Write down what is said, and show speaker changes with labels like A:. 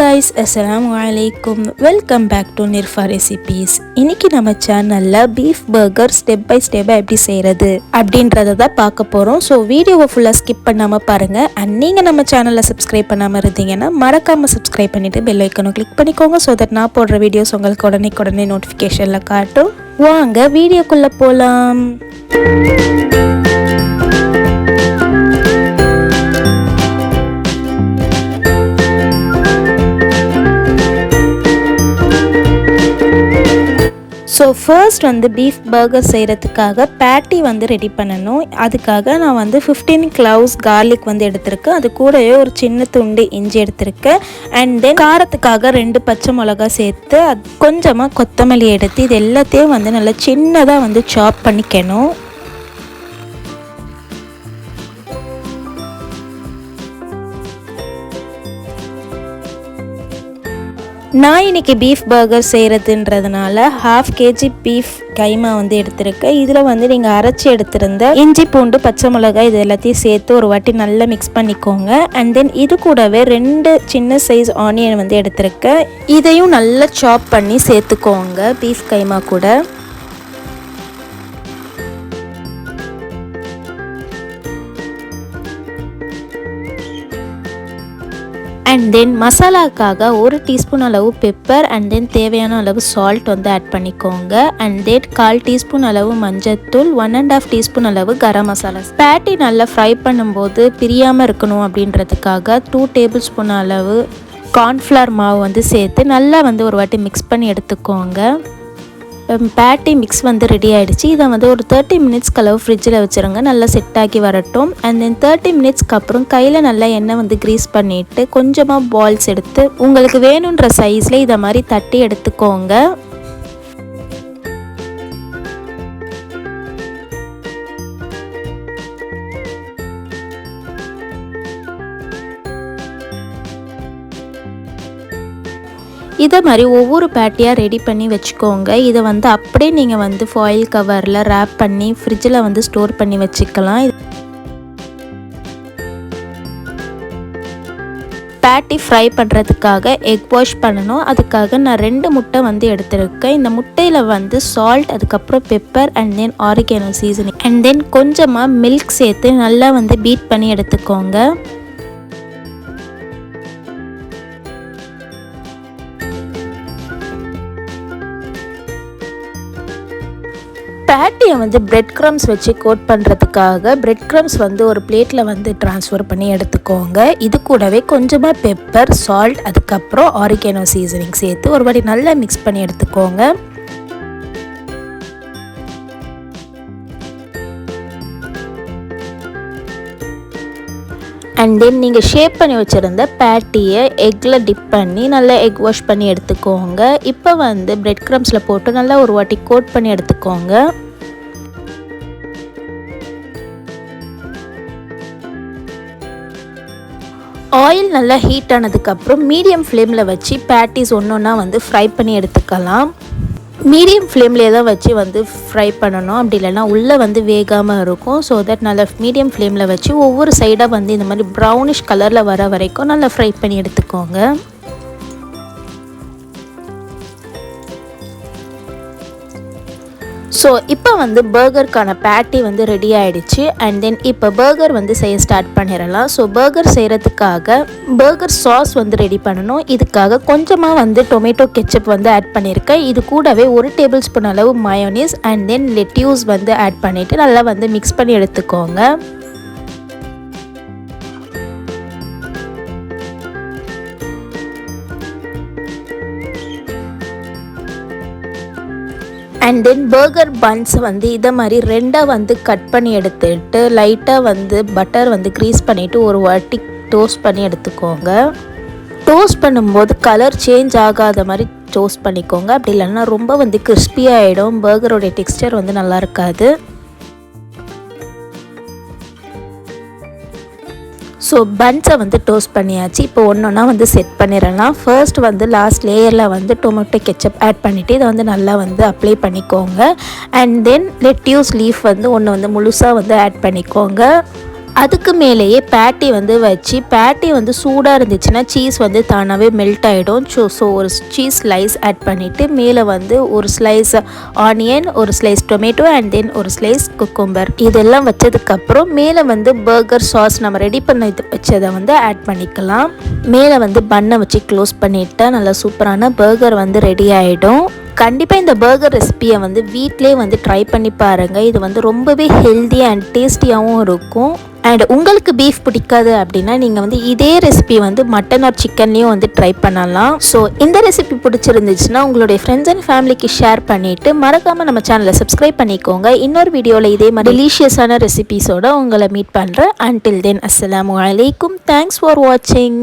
A: guys, assalamu alaikum. Welcome back to Nirfa Recipes. இன்னைக்கு நம்ம சேனல்ல beef burger step by step எப்படி செய்யறது அப்படின்றத தான் பார்க்க போறோம். ஸோ வீடியோவை ஃபுல்லா ஸ்கிப் பண்ணாம பாருங்க. அண்ட் நீங்க நம்ம சேனலை சப்ஸ்கிரைப் பண்ணாம இருந்தீங்கன்னா மறக்காம சப்ஸ்கிரைப் பண்ணிட்டு பெல் ஐக்கனை கிளிக் பண்ணிக்கோங்க. ஸோ தட் நான் போடுற வீடியோஸ் உங்களுக்கு உடனே நோட்டிஃபிகேஷன்ல காட்டும். வாங்க வீடியோக்குள்ள போலாம். ஸோ ஃபர்ஸ்ட் பீஃப் பர்கர் செய்கிறதுக்காக பேட்டி ரெடி பண்ணணும். அதுக்காக நான் 15 cloves கார்லிக் எடுத்திருக்கேன். அது கூடவே ஒரு சின்ன துண்டு இஞ்சி எடுத்திருக்கேன். அண்ட் தென் காரத்துக்காக 2 பச்சை மிளகா சேர்த்து கொஞ்சமாக கொத்தமல்லி எடுத்து இது எல்லாத்தையும் நல்லா சின்னதாக சாப் பண்ணிக்கணும். நான் இன்றைக்கி பீஃப் பர்கர் செய்கிறதுன்றதுனால 1/2 kg பீஃப் கைமா எடுத்திருக்கேன். இதில் நீங்கள் அரைச்சி எடுத்திருந்த இஞ்சி பூண்டு பச்சை மிளகாய் இது எல்லாத்தையும் சேர்த்து ஒரு வாட்டி நல்லா மிக்ஸ் பண்ணிக்கோங்க. அண்ட் தென் இது கூடவே 2 சின்ன சைஸ் ஆனியன் எடுத்திருக்கேன். இதையும் நல்லா சாப் பண்ணி சேர்த்துக்கோங்க பீஃப் கைமா கூட. அண்ட் தென் மசாலாக்காக 1 டீஸ்பூன் அளவு பெப்பர் அண்ட் தென் தேவையான அளவு சால்ட் ஆட் பண்ணிக்கோங்க. அண்ட் தென் 1/4 டீஸ்பூன் அளவு மஞ்சத்தூள், 1.5 டீஸ்பூன் அளவு கரம் மசாலா. பேட்டி நல்லா ஃப்ரை பண்ணும்போது பிரியாமல் இருக்கணும் அப்படின்றதுக்காக 2 டேபிள் ஸ்பூன் அளவு கார்ன்ஃப்ளவர் மாவு சேர்த்து நல்லா ஒரு வாட்டி மிக்ஸ் பண்ணி எடுத்துக்கோங்க. பேட்டி மிக்ஸ் ரெடி ஆகிடுச்சு. இதை ஒரு 30 மினிட்ஸ்க்கு அளவு ஃப்ரிட்ஜில் வச்சுருங்க, நல்லா செட் ஆகி வரட்டும். அண்ட் தென் 30 மினிட்ஸ்க்கு அப்புறம் கையில் நல்லா எண்ணெய் க்ரீஸ் பண்ணிவிட்டு கொஞ்சமாக பால்ஸ் எடுத்து உங்களுக்கு வேணுன்ற சைஸில் இதை மாதிரி தட்டி எடுத்துக்கோங்க. இதை மாதிரி ஒவ்வொரு பேட்டியாக ரெடி பண்ணி வச்சுக்கோங்க. இதை அப்படியே நீங்கள் ஃபாயில் கவரில் ரேப் பண்ணி ஃப்ரிட்ஜில் ஸ்டோர் பண்ணி வச்சுக்கலாம். பேட்டி ஃப்ரை பண்ணுறதுக்காக எக் வாஷ் பண்ணணும். அதுக்காக நான் 2 முட்டை எடுத்திருக்கேன். இந்த முட்டையில் சால்ட், அதுக்கப்புறம் pepper and then oregano seasoning and then கொஞ்சமாக மில்க் சேர்த்து நல்லா பீட் பண்ணி எடுத்துக்கோங்க. பேட்டியை பிரெட் க்ரம்ஸ் வச்சு கோட் பண்ணுறதுக்காக பிரெட் க்ரம்ஸ் ஒரு பிளேட்டில் ட்ரான்ஸ்ஃபர் பண்ணி எடுத்துக்கோங்க. இது கூடவே கொஞ்சமாக பெப்பர், சால்ட், அதுக்கப்புறம் ஆரிகேனோ சீசனிங் சேர்த்து ஒரு வாட்டி நல்லா மிக்ஸ் பண்ணி எடுத்துக்கோங்க. அண்ட் தென் நீங்கள் ஷேப் பண்ணி வச்சுருந்த பேட்டியை எக்கில் டிப் பண்ணி நல்லா எக் வாஷ் பண்ணி எடுத்துக்கோங்க. இப்போ பிரெட் க்ரம்ஸில் போட்டு நல்லா ஒரு வாட்டி கோட் பண்ணி எடுத்துக்கோங்க. ஆயில் நல்லா ஹீட் ஆனதுக்கப்புறம் மீடியம் ஃப்ளேமில் வச்சு பேட்டிஸ் ஒன்றா ஃப்ரை பண்ணி எடுத்துக்கலாம். மீடியம் ஃப்ளேம்லேயே தான் வச்சு ஃப்ரை பண்ணணும், அப்படி இல்லைன்னா உள்ளே வேகாமல் இருக்கும். ஸோ தட் நல்லா மீடியம் ஃப்ளேமில் வச்சு ஒவ்வொரு சைடாக இந்த மாதிரி ப்ரௌனிஷ் கலரில் வர வரைக்கும் நல்லா ஃப்ரை பண்ணி எடுத்துக்கோங்க. ஸோ இப்போ பர்கருக்கான பேட்டி ரெடி ஆகிடுச்சு. அண்ட் தென் இப்போ பர்கர் செய்ய ஸ்டார்ட் பண்ணிடலாம். ஸோ பர்கர் செய்கிறதுக்காக பர்கர் சாஸ் ரெடி பண்ணணும். இதுக்காக கொஞ்சமாக டொமேட்டோ கெச்சப் ஆட் பண்ணியிருக்கேன். இது கூடவே 1 டேபிள் ஸ்பூன் அளவு mayonnaise and then lettuce add பண்ணிவிட்டு நல்லா மிக்ஸ் பண்ணி எடுத்துக்கோங்க. அண்ட் தென் பர்கர் பன்ஸ் இதை மாதிரி 2 கட் பண்ணி எடுத்துட்டு லைட்டாக பட்டர் க்ரீஸ் பண்ணிவிட்டு ஒரு வாட்டி டோஸ்ட் பண்ணி எடுத்துக்கோங்க. டோஸ்ட் பண்ணும்போது கலர் சேஞ்ச் ஆகாத மாதிரி டோஸ்ட் பண்ணிக்கோங்க, அப்படி இல்லைன்னா ரொம்ப கிறிஸ்பியாகிடும். பர்கரோடைய டெக்ஸ்டர் நல்லா இருக்காது. ஸோ பன்ஸை டோஸ்ட் பண்ணியாச்சு. இப்போ ஒன்றா செட் பண்ணிடலாம். ஃபர்ஸ்ட் லாஸ்ட் லேயரில் டொமேட்டோ கெச்சப் ஆட் பண்ணிவிட்டு இதை நல்லா அப்ளை பண்ணிக்கோங்க. அண்ட் தென் லெட்யூஸ் லீஃப் ஒன்று முழுசாக ஆட் பண்ணிக்கோங்க. அதுக்கு மேலேயே பேட்டி வந்து வச்சு பேட்டி வந்து சூடாக இருந்துச்சுன்னா சீஸ் வந்து தானாகவே மெல்ட் ஆகிடும். ஸோ ஒரு சீஸ் ஸ்லைஸ் ஆட் பண்ணிவிட்டு மேலே வந்து ஒரு ஸ்லைஸ் ஆனியன், ஒரு ஸ்லைஸ் டொமேட்டோ அண்ட் தென் ஒரு ஸ்லைஸ் குக்கும்பர் இதெல்லாம் வச்சதுக்கப்புறம் மேலே வந்து பர்கர் சாஸ் நம்ம ரெடி பண்ணி வச்சதை வந்து ஆட் பண்ணிக்கலாம். மேலே வந்து பன்னை வச்சு க்ளோஸ் பண்ணிவிட்டா நல்லா சூப்பரான பர்கர் வந்து ரெடி ஆகிடும். கண்டிப்பாக இந்த பர்கர் ரெசிபியை வந்து வீட்டிலே வந்து ட்ரை பண்ணி பாருங்கள். இது வந்து ரொம்பவே ஹெல்தி அண்ட் டேஸ்டியாகவும் இருக்கும். அண்ட் உங்களுக்கு பீஃப் பிடிக்காது அப்படின்னா நீங்கள் வந்து இதே ரெசிபி வந்து மட்டன் ஆர் சிக்கன்லேயும் வந்து ட்ரை பண்ணலாம். ஸோ இந்த ரெசிபி பிடிச்சிருந்துச்சுன்னா உங்களுடைய ஃப்ரெண்ட்ஸ் அண்ட் ஃபேமிலிக்கு ஷேர் பண்ணிவிட்டு மறக்காமல் நம்ம சேனலை சப்ஸ்கிரைப் பண்ணிக்கோங்க. இன்னொரு வீடியோவில் இதே மாதிரி டெலிஷியஸான ரெசிபிஸோடு உங்களை மீட் பண்ணுறேன். அன்டில் தென் அஸ்ஸலாமு அலைக்கும். தேங்க்ஸ் ஃபார் வாட்சிங்.